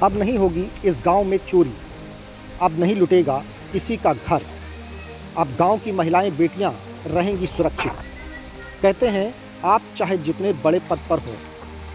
अब नहीं होगी इस गांव में चोरी, अब नहीं लुटेगा किसी का घर, अब गांव की महिलाएं बेटियां रहेंगी सुरक्षित। कहते हैं आप चाहे जितने बड़े पद पर हो,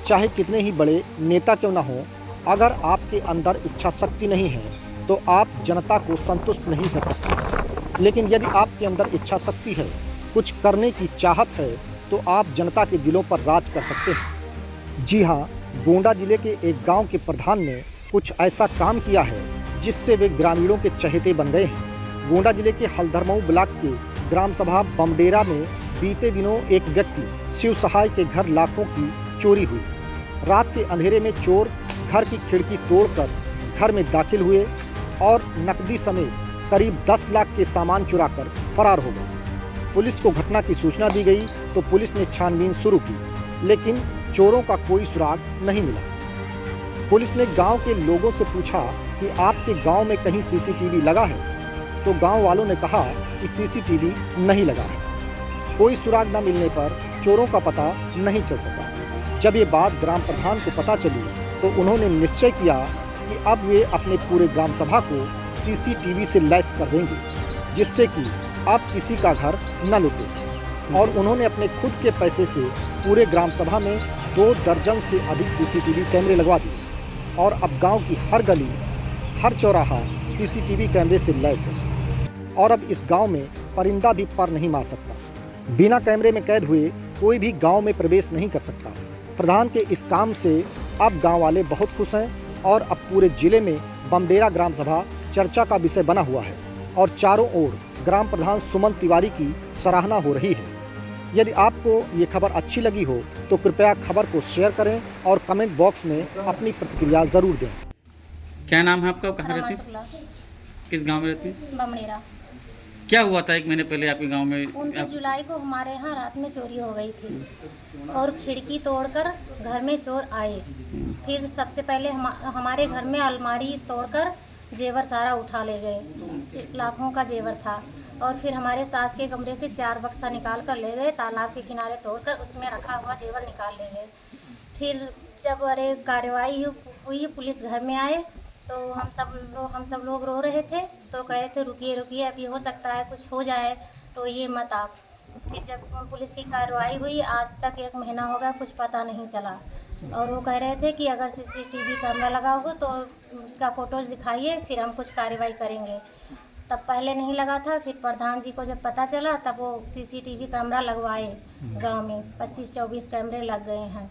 चाहे कितने ही बड़े नेता क्यों ना हो, अगर आपके अंदर इच्छा शक्ति नहीं है तो आप जनता को संतुष्ट नहीं कर सकते। लेकिन यदि आपके अंदर इच्छा शक्ति है, कुछ करने की चाहत है, तो आप जनता के दिलों पर राज कर सकते हैं। जी हाँ, गोंडा जिले के एक गांव के प्रधान ने कुछ ऐसा काम किया है जिससे वे ग्रामीणों के चहेते बन गए हैं। गोंडा जिले के हल्दरमऊ ब्लॉक के ग्राम सभा बमडेरा में बीते दिनों एक व्यक्ति शिव सहाय के घर लाखों की चोरी हुई। रात के अंधेरे में चोर घर की खिड़की तोड़कर घर में दाखिल हुए और नकदी समेत करीब 10 लाख के सामान चुराकर फरार हो गए। पुलिस को घटना की सूचना दी गई तो पुलिस ने छानबीन शुरू की, लेकिन चोरों का कोई सुराग नहीं मिला। पुलिस ने गांव के लोगों से पूछा कि आपके गांव में कहीं सीसीटीवी लगा है, तो गांव वालों ने कहा कि सीसीटीवी नहीं लगा है। कोई सुराग न मिलने पर चोरों का पता नहीं चल सका। जब ये बात ग्राम प्रधान को पता चली तो उन्होंने निश्चय किया कि अब वे अपने पूरे ग्राम सभा को सीसीटीवी से लैस कर देंगे, जिससे कि अब किसी का घर न लुटे। और उन्होंने अपने खुद के पैसे से पूरे ग्राम सभा में 2 दर्जन से अधिक सीसीटीवी कैमरे लगवा दिए और अब गांव की हर गली, हर चौराहा सीसीटीवी कैमरे से लैस है। और अब इस गांव में परिंदा भी पर नहीं मार सकता। बिना कैमरे में कैद हुए कोई भी गांव में प्रवेश नहीं कर सकता। प्रधान के इस काम से अब गांव वाले बहुत खुश हैं और अब पूरे जिले में बमडेरा ग्राम सभा चर्चा का विषय बना हुआ है और चारों ओर ग्राम प्रधान सुमन तिवारी की सराहना हो रही है। यदि आपको ये खबर अच्छी लगी हो तो कृपया खबर को शेयर करें और कमेंट बॉक्स में अपनी प्रतिक्रिया ज़रूर दें। क्या नाम है आपका, कहाँ रहती है, किस गांव में रहती है? बमडेरा। क्या हुआ था 1 महीने पहले आपके गांव में? 29 जुलाई को हमारे यहाँ रात में चोरी हो गई थी और खिड़की तोड़कर घर में चोर आए। फिर सबसे पहले हमारे घर में अलमारी तोड़कर जेवर सारा उठा ले गए, लाखों का जेवर था। और फिर हमारे सास के कमरे से 4 बक्सा निकाल कर ले गए, तालाब के किनारे तोड़कर उसमें रखा हुआ जेवर निकाल ले गए। फिर जब कार्रवाई हुई, पुलिस घर में आए तो हम सब लोग रो रहे थे, तो कह रहे थे रुकिए रुकिए, अभी हो सकता है कुछ हो जाए, तो ये मत आप। फिर जब पुलिस की कार्रवाई हुई, आज तक 1 महीना हो गया, कुछ पता नहीं चला। और वो कह रहे थे कि अगर सीसीटीवी कैमरा लगा हो तो उसका फ़ोटोज़ दिखाइए, फिर हम कुछ कार्रवाई करेंगे। तब पहले नहीं लगा था, फिर प्रधान जी को जब पता चला तब वो सीसीटीवी कैमरा लगवाए। गाँव में 25-24 कैमरे लग गए हैं।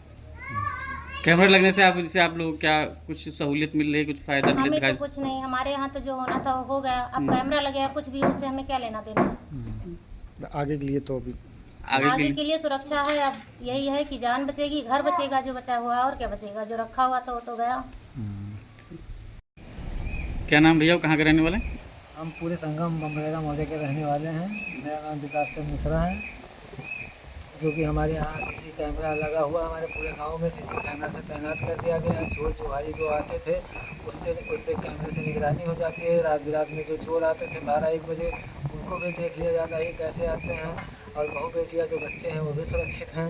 कैमरे लगने से आप लोग क्या कुछ सहूलियत मिल रही है, कुछ फायदा मिल हमें रहा तो कुछ नहीं, हमारे यहाँ तो जो होना था वो हो गया। अब कैमरा लग गया, कुछ भी उससे हमें क्या लेना देना है। आगे के लिए तो अभी आगे के लिए सुरक्षा है। अब यही है कि जान बचेगी, घर बचेगा जो बचा हुआ है, और क्या बचेगा, जो रखा हुआ था वो तो गया। क्या नाम भैया, कहाँ के रहने वाले? हम पूरे संगम बमडेरा मौजे के रहने वाले हैं। मेरा नाम विकास सिंह मिश्रा है। जो कि हमारे यहाँ सीसी कैमरा लगा हुआ, हमारे पूरे गांव में सीसी कैमरा से तैनात कर दिया गया है। चोर चुहारी जो आते थे उससे कैमरे से निगरानी हो जाती है। रात बिरात में जो चोर आते थे 12-1 बजे, उनको भी देख लिया जाता है कैसे आते हैं। और बहू बेटियाँ जो बच्चे हैं वो भी सुरक्षित हैं।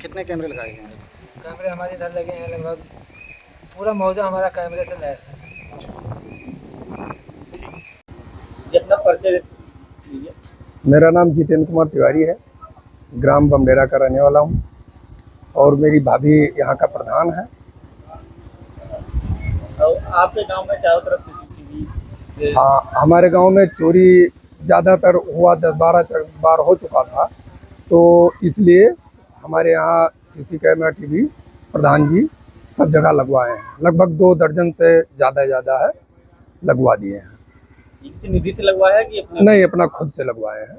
कितने कैमरे लगाए गए हैं? कैमरे हमारे इधर लगे हैं, लगभग पूरा मौजा हमारा कैमरे से लैस है। अपना परिचय दीजिए। मेरा नाम जितेंद्र कुमार तिवारी है, ग्राम बमडेरा का रहने वाला हूँ और मेरी भाभी यहाँ का प्रधान है। आपके गांव में चारों तरफ सीसीटीवी? हाँ, हमारे गांव में चोरी ज़्यादातर हुआ, 10-12 बार हो चुका था, तो इसलिए हमारे यहाँ सीसी कैमरा टीवी प्रधान जी सब जगह लगवाए हैं। लगभग 2 दर्जन से ज़्यादा है, लगवा दिए हैं। किसी निधि से लगवाया है कि नहीं, अपना खुद से लगवाए हैं।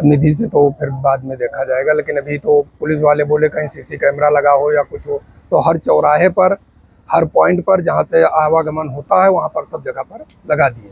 निधि से तो फिर बाद में देखा जाएगा, लेकिन अभी तो पुलिस वाले बोले कहीं सीसी कैमरा लगा हो या कुछ हो, तो हर चौराहे पर, हर पॉइंट पर जहाँ से आवागमन होता है वहाँ पर सब जगह पर लगा दिए।